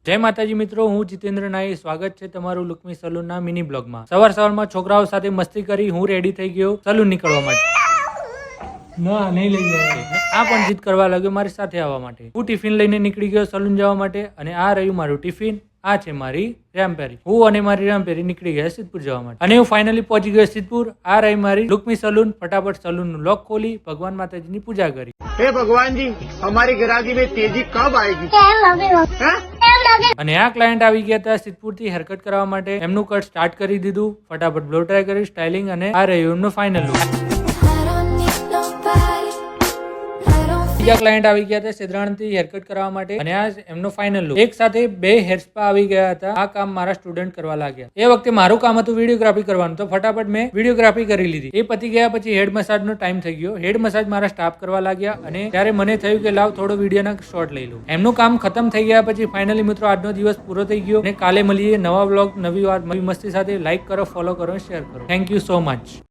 જય માતાજી મિત્રો, હું જીતેન્દ્ર નાઈ. સ્વાગત છે તમારું લુકમી સલૂનના મિની બ્લોગમાં. સવારમાં છોકરાઓ સાથે મસ્તી કરી હું રેડી થઈ ગયો સલૂન નીકળવા માટે. ના નહીં લઈ જવા. આ પણ જીદ કરવા લાગ્યો મારી સાથે આવવા માટે. હું ટિફિન લઈને નીકળી ગયો સલૂન જવા માટે અને આ રહ્યું મારું ટિફિન. આ છે મારી રામપેરી. હું અને મારી રામપેરી નીકળી ગયા સિદ્ધપુર જવા માટે અને હું ફાઇનલી પહોંચી ગયો સિદ્ધપુર. આ રહી મારી લુકમી સલૂન. ફટાફટ સલૂન નું લોક ખોલી ભગવાન માતાજીની પૂજા કરી. हे भगवान जी, हमारी ग्राहकी में तेजी कब आएगी? અને આ ક્લાયન્ટ આવી ગયા હતા સિદ્ધપુર થી હેરકટ કરવા માટે. એમનું કટ સ્ટાર્ટ કરી દીધું. ફટાફટ બ્લો ડ્રાય કરી સ્ટાઇલિંગ અને આ રહ્યું એમનું ફાઇનલ લુક. બીજા ક્લાયન્ટ આવી ગયા હતા સેદ્રાણથી હેરકટ કરવા માટે અને આ એમનો ફાઇનલ લુક. એક સાથે બે હેર સ્પા આવી ગયા હતા. આ કામ મારા સ્ટુડન્ટ કરવા લાગ્યા. એ વખતે મારું કામ હતું વિડીયોગ્રાફી કરવાનું, તો ફટાફટ મેં વિડીયોગ્રાફી કરી લીધી. એ પતી ગયા પછી હેડ મસાજ નો ટાઈમ થઈ ગયો. હેડ મસાજ મારા સ્ટાફ કરવા લાગ્યા અને ત્યારે મને થયું કે લાવ થોડો વિડીયોના શોર્ટ લઈ લઉં. એમનું કામ ખતમ થઈ ગયા પછી ફાઇનલી મિત્રો આજનો દિવસ પૂરો થઈ ગયો અને કાલે મળીએ નવા બ્લોગ નવી વાત નવી મસ્તી સાથે. લાઈક કરો, ફોલો કરો, શેર કરો. Thank you so much.